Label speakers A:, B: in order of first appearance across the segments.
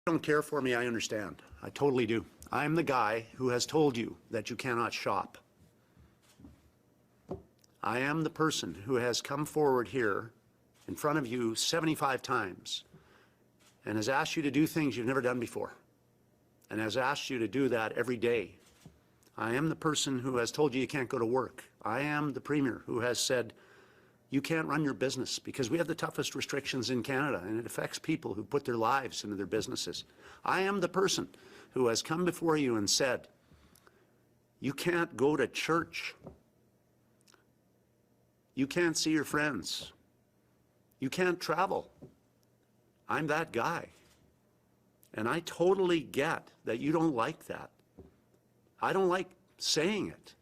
A: Don't care for me, I understand. I totally do. I'm the guy who has told you that you cannot shop. I am the person who has come forward here in front of you 75 times and has asked you to do things you've never done before and has asked you to do that every day. I am the person who has told you you can't go to work. I am the Premier who has said you can't run your business because we have the toughest restrictions in Canada and it affects people who put their lives into their businesses. I am the person who has come before you and said you can't go to church. You can't see your friends. You can't travel. I'm that guy. And I totally get that you don't like that. I don't like saying it.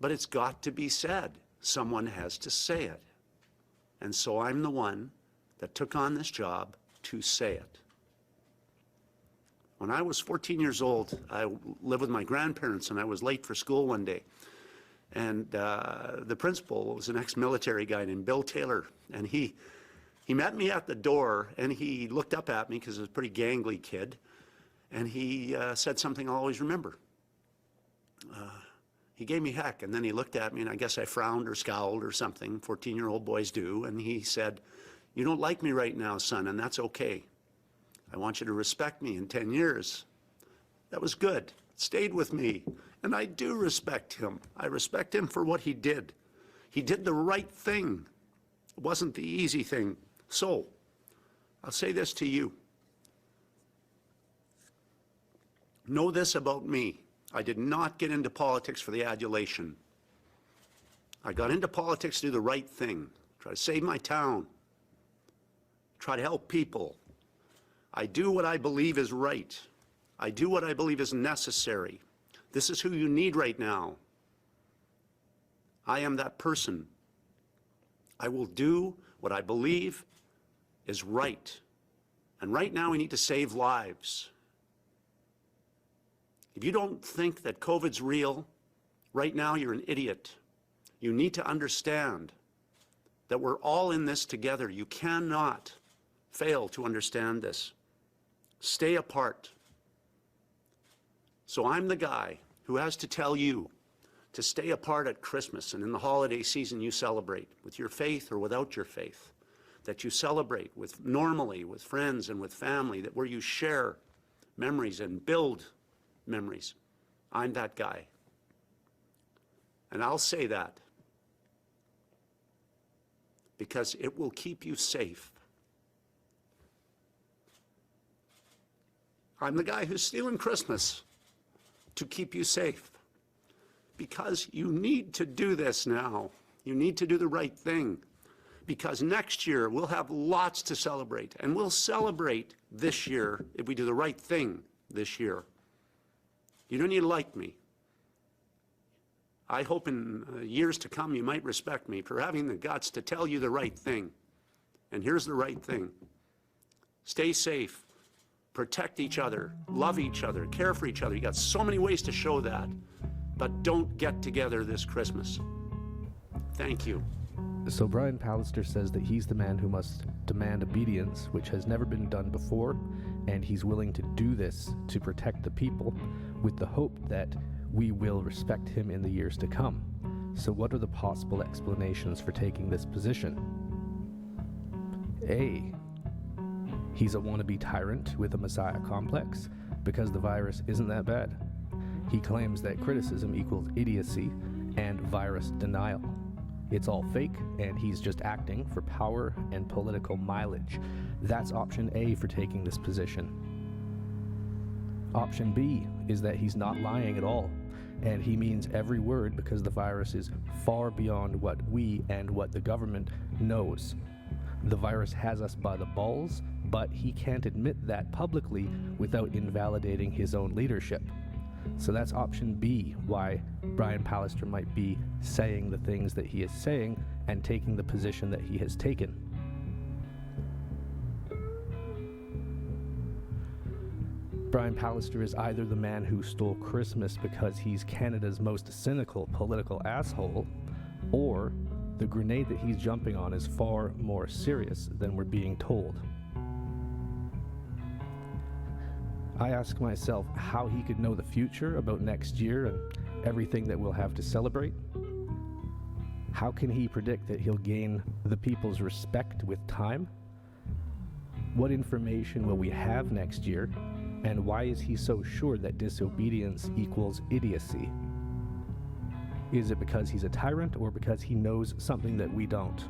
A: But it's got to be said. Someone has to say it. And so I'm the one that took on this job to say it. When I was 14 years old, I lived with my grandparents and I was late for school one day. And the principal was an ex-military guy named Bill Taylor. And he met me at the door and he looked up at me because I was a pretty gangly kid. And he said something I'll always remember. He gave me heck, and then he looked at me, and I guess I frowned or scowled or something, 14-year-old boys do, and he said, "You don't like me right now, son, and that's okay. I want you to respect me in 10 years. That was good. It stayed with me, and I do respect him. I respect him for what he did. He did the right thing. It wasn't the easy thing. So, I'll say this to you. Know this about me. I did not get into politics for the adulation. I got into politics to do the right thing, try to save my town, try to help people. I do what I believe is right. I do what I believe is necessary. This is who you need right now. I am that person. I will do what I believe is right. And right now we need to save lives. If you don't think that COVID's real, right now you're an idiot. You need to understand that we're all in this together. You cannot fail to understand this. Stay apart. So I'm the guy who has to tell you to stay apart at Christmas and in the holiday season you celebrate, with your faith or without your faith, that you celebrate normally with friends and with family, that where you share memories and build memories. I'm that guy. And I'll say that because it will keep you safe. I'm the guy who's stealing Christmas to keep you safe because you need to do this now. You need to do the right thing because next year we'll have lots to celebrate, and we'll celebrate this year if we do the right thing this year. You don't need to like me. I hope in years to come you might respect me for having the guts to tell you the right thing. And here's the right thing. Stay safe. Protect each other. Love each other. Care for each other. You got so many ways to show that. But don't get together this Christmas. Thank you.
B: So Brian Pallister says that he's the man who must demand obedience, which has never been done before, and he's willing to do this to protect the people with the hope that we will respect him in the years to come. So what are the possible explanations for taking this position? A. He's a wannabe tyrant with a messiah complex because the virus isn't that bad. He claims that criticism equals idiocy and virus denial. It's all fake, and he's just acting for power and political mileage. That's option A for taking this position. Option B is that he's not lying at all, and he means every word because the virus is far beyond what we and what the government knows. The virus has us by the balls, but he can't admit that publicly without invalidating his own leadership. So that's option B, why Brian Pallister might be saying the things that he is saying and taking the position that he has taken. Brian Pallister is either the man who stole Christmas because he's Canada's most cynical political asshole, or the grenade that he's jumping on is far more serious than we're being told. I ask myself how he could know the future about next year and everything that we'll have to celebrate. How can he predict that he'll gain the people's respect with time? What information will we have next year? And why is he so sure that disobedience equals idiocy? Is it because he's a tyrant or because he knows something that we don't?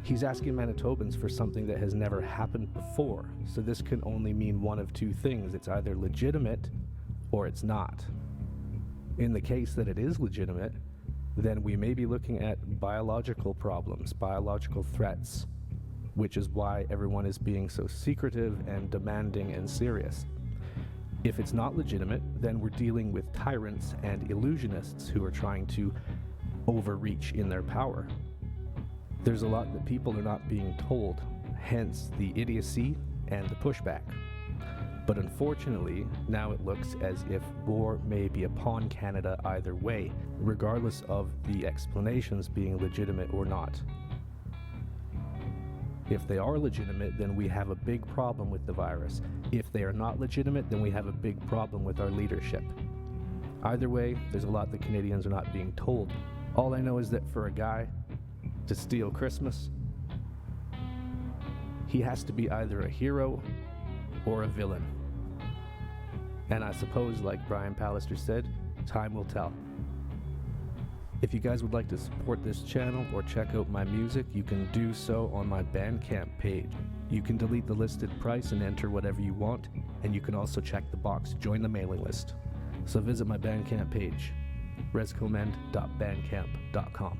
B: He's asking Manitobans for something that has never happened before, so this can only mean one of two things. It's either legitimate or it's not. In the case that it is legitimate, then we may be looking at biological problems, biological threats, which is why everyone is being so secretive and demanding and serious. If it's not legitimate, then we're dealing with tyrants and illusionists who are trying to overreach in their power. There's a lot that people are not being told, hence the idiocy and the pushback. But unfortunately, now it looks as if war may be upon Canada either way, regardless of the explanations being legitimate or not. If they are legitimate, then we have a big problem with the virus. If they are not legitimate, then we have a big problem with our leadership. Either way, there's a lot that Canadians are not being told. All I know is that for a guy to steal Christmas, he has to be either a hero or a villain. And I suppose, like Brian Pallister said, time will tell. If you guys would like to support this channel or check out my music, you can do so on my Bandcamp page. You can delete the listed price and enter whatever you want, and you can also check the box, join the mailing list. So visit my Bandcamp page, rescomend.bandcamp.com.